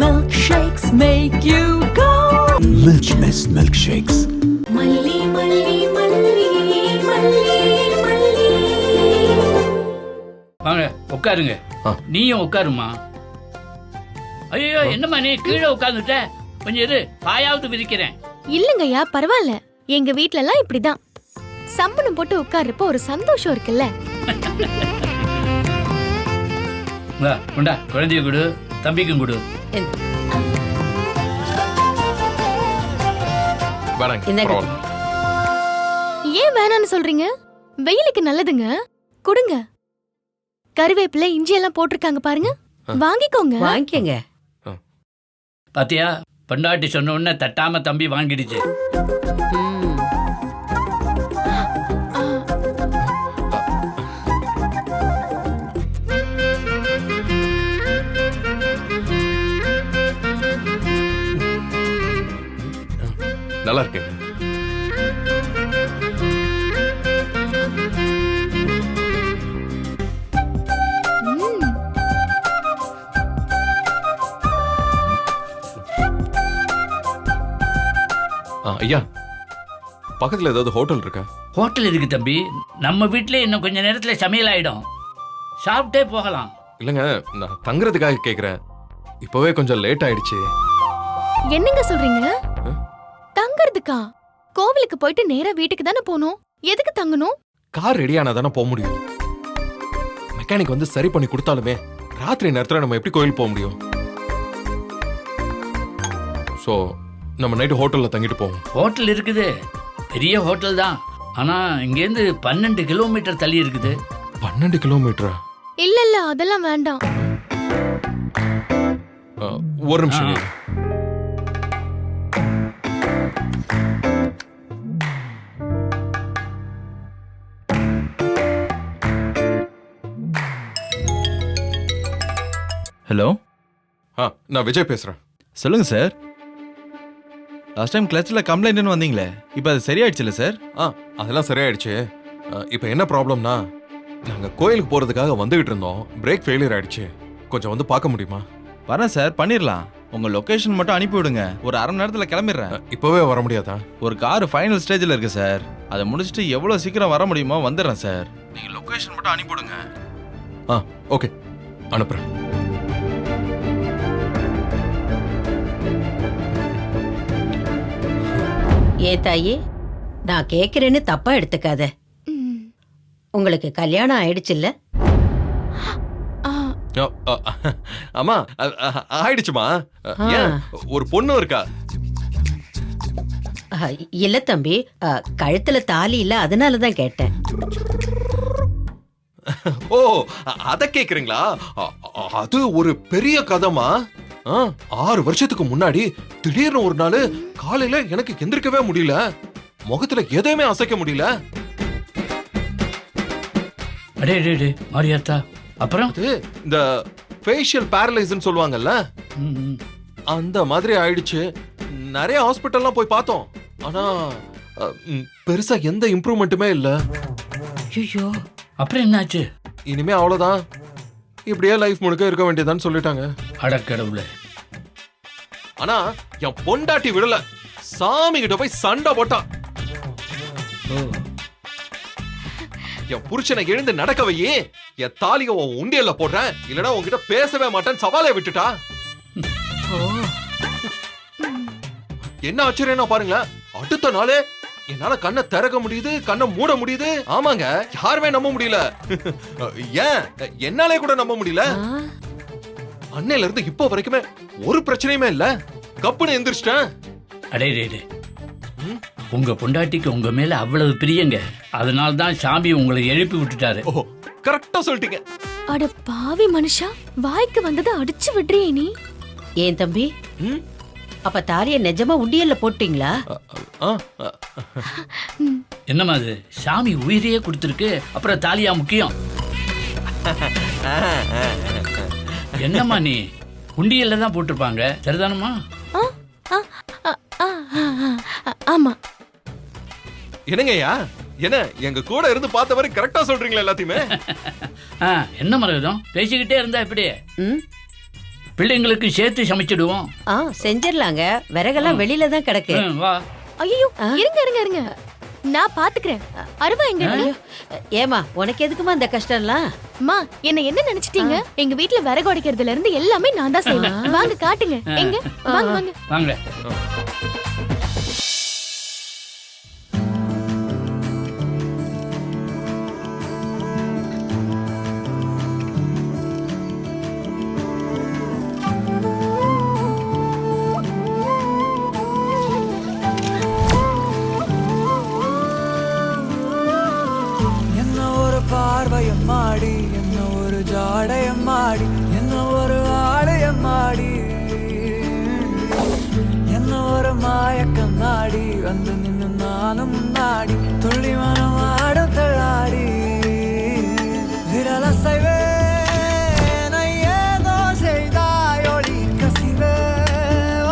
milkshakes make you go. Milk Mist milkshakes. Malli, malli, malli, malli, malli. வாங்க உட்காருங்க. நீயும் உட்காருமா. ஐயோ என்னம்மா நீ கீழே உட்கார்ந்துட்ட? கொஞ்சம் இரு, பாயாவது விரிக்கிறேன். இல்லங்கய்யா, பரவாயில்ல. எங்க வீட்ல எல்லாம் இப்படிதான். சம்பளம் போட்டு உட்கார்றப்ப ஒரு சந்தோஷம் இருக்குல்ல. உண்டா, குழந்தைய கொடு, தம்பிக்கும் கொடு. ஏன் வேணான்னு சொல்றீங்க? வெயிலுக்கு நல்லதுங்க, கொடுங்க. கருவேப்பிலை, இஞ்சி எல்லாம் போட்டிருக்காங்க பாருங்க, வாங்கிக்கோங்க. வாங்கிக்கங்க. பாத்தியா, பண்டாட்டி சொன்ன உடனே தட்டாம தம்பி வாங்கிடுச்சு. நல்லா இருக்கேங்க. ஐயா, பக்கத்துல ஏதாவது ஹோட்டல் இருக்கா? ஹோட்டல் இருக்கு தம்பி. நம்ம வீட்ல இன்னும் கொஞ்ச நேரத்துல சமையல் ஆயிடும், சாப்பிட்டே போகலாம். இல்லங்க, நான் தங்குறதுக்காக கேக்குறேன். இப்பவே கொஞ்சம் லேட் ஆயிடுச்சு. என்னங்க சொல்றீங்க? தங்கறதுக்கா? கோவிலுக்கு போயிட்டு நேரா வீட்டுக்கு தானே போகணும், எதுக்கு தங்கணும்? கார் ரெடி ஆனா தானே போக முடியும். மெக்கானிக் வந்து சரி பண்ணி கொடுத்தாலுமே ராத்திரி நேரத்துல நம்ம எப்படி கோயில் போக முடியும்? சோ நம்ம நைட்டு ஹோட்டல்ல தங்கிட்டு போவோம். ஹோட்டல் இருக்குது, பெரிய ஹோட்டல் தான். ஆனா இங்கேருந்து 12 கிலோமீட்டர் தள்ளி இருக்குது. 12 கிலோமீட்டரா? இல்ல இல்ல, அதெல்லாம் வேண்டாம். ஒரு நிமிஷம் இரு. ஹலோ, நான் விஜய் பேசுறேன். சொல்லுங்க சார். லாஸ்ட் டைம் கிளச்சில் கம்ப்ளைண்ட்னு வந்தீங்களே, இப்போ அது சரியாயிடுச்சுல்ல சார்? அதெல்லாம் சரியாயிடுச்சு. இப்போ என்ன ப்ராப்ளம்னா, நாங்கள் கோயிலுக்கு போகிறதுக்காக வந்துகிட்டு இருந்தோம். பிரேக் ஃபெயிலியர் ஆயிடுச்சு. கொஞ்சம் வந்து பார்க்க முடியுமா? வரேன் சார், பண்ணிடலாம். உங்கள் லொக்கேஷன் மட்டும் அனுப்பி விடுங்க, ஒரு அரை மணி நேரத்தில் கிளம்பிடுறேன். இப்போவே வர முடியாதா? ஒரு கார் ஃபைனல் ஸ்டேஜில் இருக்கு சார், அதை முடிச்சுட்டு எவ்வளோ சீக்கிரம் வர முடியுமோ வந்துடுறேன் சார். நீங்கள் லொக்கேஷன் மட்டும் அனுப்பி விடுங்க. ஓகே, அனுப்புகிறேன். ஏ தாயி, நான் கேக்குறேன்னு தப்பா எடுத்துக்காத. உங்களுக்கு கல்யாணம் ஆயிடுச்சுல்ல? ஆமா, ஆயிடுச்சுமா. ஒரு பொண்ணு இருக்கா? இல்ல தம்பி, கழுத்துல தாலி இல்ல, அதனாலதான் கேட்டேன். ஓ, அத கேக்குறீங்களா? அது ஒரு பெரிய கதைமா. 6 வருஷத்துக்கு முன்னாடி திடீர்னு ஒரு நாள் காலையில எனக்கு எந்திரிக்கவே முடியல, முகத்துல எதையுமே அசைக்க முடியல. அடே டே மாரியாத்தா, அப்புறம் இந்த ஃபேஷியல் பேரலைஸ்னு சொல்லுவாங்கல்ல, அந்த மாதிரி ஆயிடுச்சு. நிறைய ஹாஸ்பிட்டல்லாம் போய் பார்த்தோம், ஆனா பெருசா எந்த இம்ப்ரூவ்மெண்ட்டுமே இல்ல. ஐயோ, அப்புறம் என்னாச்சு? இனிமே அவ்வளவுதான், இப்படியே லைஃப் முழுக்க இருக்க வேண்டியதான்னு சொல்லிட்டாங்க. அடக்கடவுளே. ஆனா என் பொண்டாட்டி விடல, சாமி கிட்ட போய் சண்டை போட்டா. என் புருஷனை எழுந்து நடக்க வையே, என் தாலிய உன் உண்டியல்ல போடுறேன், இல்லனா உன்கிட்ட பேசவே மாட்டேன் சவாலை விட்டுட்டா. என்ன ஆச்சரியம்னா பாருங்களேன், அடுத்த நாளே என்னால கண்ணை திறக்க முடியுது, கண்ணை மூட முடியுது. ஆமாங்க, யாருமே நம்ப முடியல. ஏன் என்னாலே கூட நம்ப முடியல. அன்னையில இருந்து இப்போ வரைக்குமே ஒரு பிரச்சனையுமே இல்ல, கப்புன்னு எந்திரிச்சிட்டேன். அடே டே, உங்க பொண்டாட்டிக்கு உங்க மேல அவ்வளவு பிரியங்க, அதனால தான் சாமி உங்களை எழுப்பி விட்டுட்டாரு. ஓ, கரெக்டா சொல்லிட்டீங்க. அட பாவி மனுஷா, வாய்க்கு வந்ததை அடிச்சு விடுறியே நீ. ஏன் தம்பி, அப்ப தாலிய நிஜமா உண்டியல்ல போட்டீங்களா? என்னமா அது, சாமி உயிரையே கொடுத்துருக்கு, அப்புறம் தாலியா முக்கியம்? என்னம்மா நீ, உண்டியல்ல தான் போட்டிருப்பாங்க, சரிதானமா? ஆமா. என்னங்கய்யா, என்ன எங்க கூட இருந்து பார்த்த வரை கரெக்டா சொல்றீங்களா எல்லாத்தையுமே? என்ன மரகதம், பேசிக்கிட்டே இருந்தா எப்படி? பிள்ளைங்களுக்கு சேர்த்து சமைச்சிடுவோம். செஞ்சிடலாங்க. விறகெல்லாம் வெளியில தான் கிடக்கு. வா. ஐயோ இருங்க இருங்க இருங்க, நான் பாத்துக்கிறேன். அருவா எங்க இருக்கு? ஏமா உனக்கு எதுக்குமா அந்த கஷ்டம்லாம்? அம்மா என்ன நினைச்சிட்டீங்க? எங்க வீட்ல விறகு உடைக்கிறதுல இருந்து எல்லாமே நான் தான் செய்வேன். வாங்க காட்டுங்க. எங்க? வாங்க வாங்க வாங்க. என்ன ஒரு பார்வையம் மாடி, என்ன ஒரு ஜாடையம் மாடி, என்ன ஒரு ஆலயம் மாடி, என்ன ஒரு மாயக்கம் நாடி வந்து நின்று நானும் நாடி துள்ளி மனம் ஆடும் தள்ளாடி விரல செய்வே ஏதோ செய்தாய் ஒளி கசிவே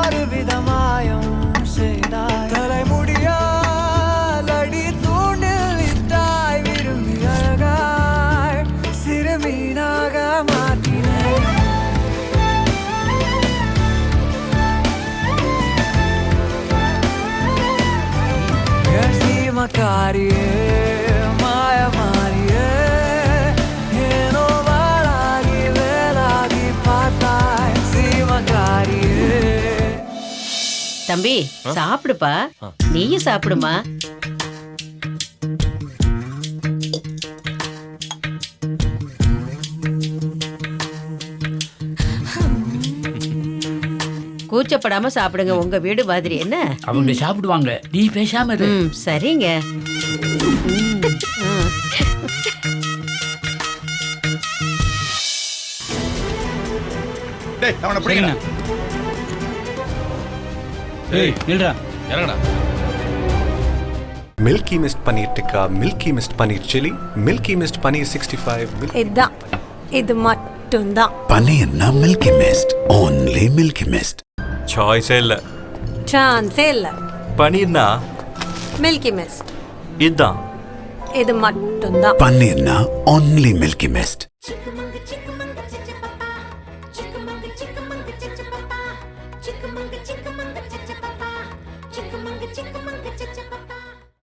ஒரு விதமாயம் செய்தாய் தலைமுடியா காரியே மாய மாறியே ஏனோ வாழாகி வேலாகி பார்த்தாய் சீமக்காரியே. தம்பி சாப்பிடுப்பா, நீயும் சாப்பிடுமா. கூச்சப்படாம சாப்பிடுங்க, உங்க வீடு மாதிரி. என்ன அவங்க சாப்பிடுவாங்க, நீ பேசாம இரு. சரிங்க. டேய் அவனை பிடிங்கடா. ஏய் நில்றா. இறங்கடா. Milky Mist Paneer Tikka, Milky Mist Paneer Chili, Milky Mist Paneer 65. இதான் இது மட்டும்தான். Paneer na Milky Mist, only Milky Mist. சாய்ஸே இல்லை. சான்ஸே இல்ல. பன்னீர்னா மில்கி மிஸ்ட் இதுதான். இது மட்டும்தான். Paneer na only Milky Mist. Chickamauga, chickamauga, chickamauga, chickamauga, chickamauga, chickamauga, chickamauga.